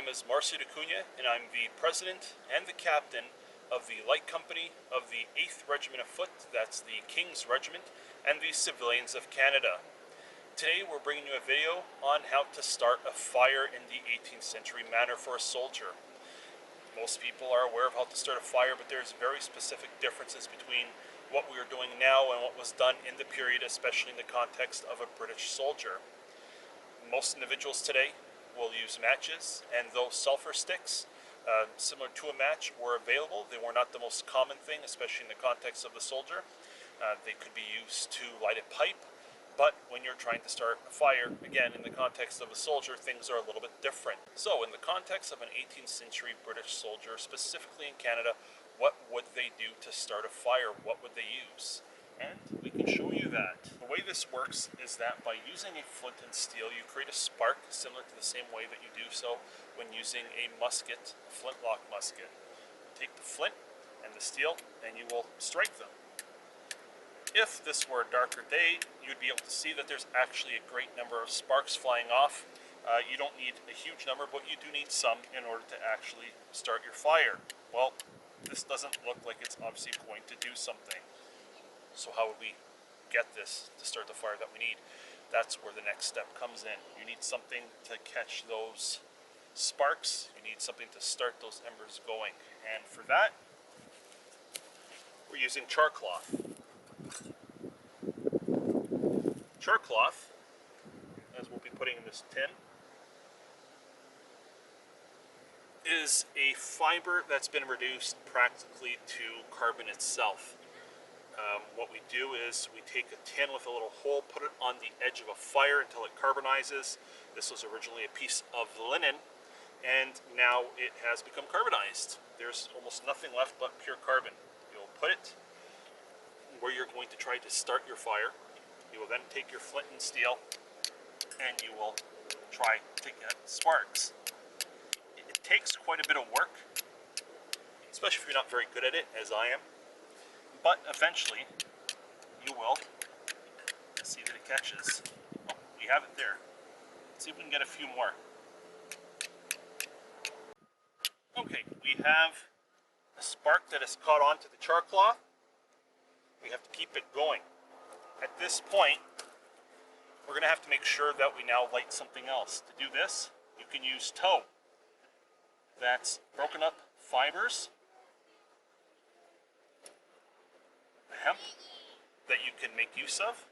name is Marcio Acuna, and I'm the president and the captain of the Light Company of the 8th Regiment of Foot, that's the King's Regiment, and the Civilians of Canada. Today we're bringing you a video on how to start a fire in the 18th century manner for a soldier. Most people are aware of how to start a fire, but there's very specific differences between what we are doing now and what was done in the period, especially in the context of a British soldier. Most individuals today will use matches, and those sulfur sticks, similar to a match, were available. They were not the most common thing, especially in the context of the soldier. They could be used to light a pipe, but when you're trying to start a fire, again, in the context of a soldier, things are a little bit different. So, in the context of an 18th century British soldier, specifically in Canada, what would they do to start a fire? What would they use? And we can show you that. The way this works is that by using a flint and steel, you create a spark similar to the same way that you do so when using a musket, a flintlock musket. You take the flint and the steel and you will strike them. If this were a darker day, you'd be able to see that there's actually a great number of sparks flying off. You don't need a huge number, but you do need some in order to actually start your fire. Well, this doesn't look like it's obviously going to do something. So how would we get this to start the fire that we need? That's where the next step comes in. You need something to catch those sparks. You need something to start those embers going. And for that, we're using char cloth. Char cloth, as we'll be putting in this tin, is a fiber that's been reduced practically to carbon itself. What we do is we take a tin with a little hole, put it on the edge of a fire until it carbonizes. This was originally a piece of linen, and now it has become carbonized. There's almost nothing left but pure carbon. You'll put it where you're going to try to start your fire. You will then take your flint and steel, and you will try to get sparks. It takes quite a bit of work, especially if you're not very good at it, as I am. But eventually, you will see that it catches. Oh, we have it there. Let's see if we can get a few more. Okay, we have a spark that has caught on to the char cloth. We have to keep it going. At this point, we're going to have to make sure that we now light something else. To do this, you can use tow. That's broken up fibers, hemp that you can make use of,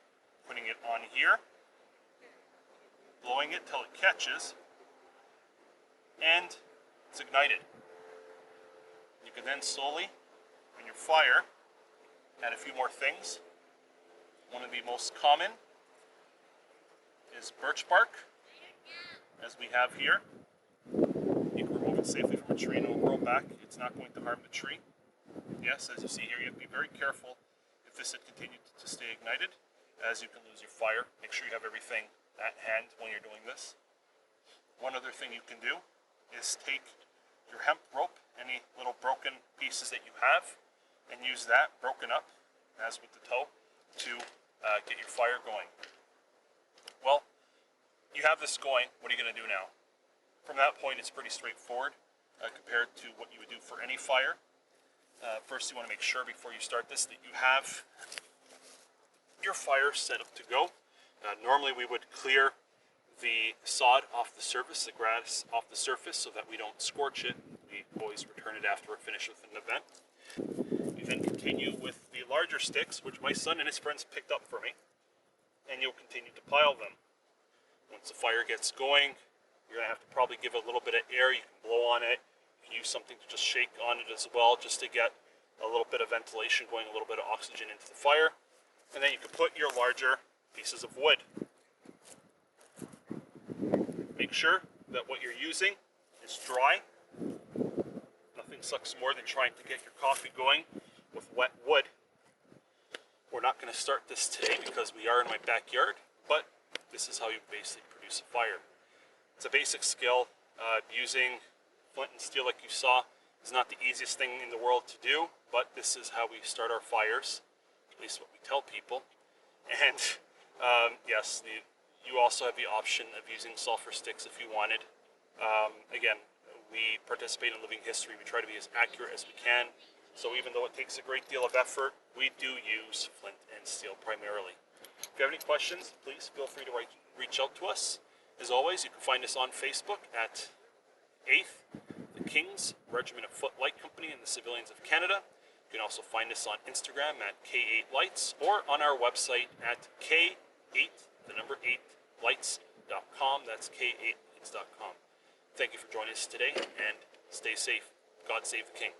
putting it on here, blowing it till it catches, and it's ignited. You can then slowly, on your fire, add a few more things. One of the most common is birch bark, as we have here. You can remove it safely from a tree and it will grow back. It's not going to harm the tree. Yes, as you see here, you have to be very careful if this had continued to stay ignited, as you can lose your fire. Make sure you have everything at hand when you're doing this. One other thing you can do is take your hemp rope, any little broken pieces that you have, and use that broken up, as with the tow, to get your fire going. Well, you have this going. What are you going to do now? From that point, it's pretty straightforward compared to what you would do for any fire. First, you want to make sure before you start this that you have your fire set up to go. Normally, we would clear the sod off the surface, the grass off the surface, so that we don't scorch it. We always return it after we're finished with an event. You then continue with the larger sticks, which my son and his friends picked up for me, and you'll continue to pile them. Once the fire gets going, you're going to have to probably give it a little bit of air. You can blow on it. You can use something to just shake on it as well, just to get a little bit of ventilation going, a little bit of oxygen into the fire. And then you can put your larger pieces of wood. Make sure that what you're using is dry. Nothing sucks more than trying to get your coffee going with wet wood. We're not going to start this today because we are in my backyard, but this is how you basically produce a fire. It's a basic skill. Using flint and steel, like you saw, is not the easiest thing in the world to do, but this is how we start our fires, at least what we tell people. And yes, you also have the option of using sulfur sticks if you wanted. Again, We participate in living history. We try to be as accurate as we can. So even though it takes a great deal of effort, we do use flint and steel primarily. If you have any questions, please feel free to reach out to us. As always, you can find us on Facebook at 8th, the King's Regiment of Foot Light Company and the Civilians of Canada. You can also find us on Instagram at K8Lights or on our website at K8lights.com. That's K8lights.com. Thank you for joining us today, and stay safe. God save the King.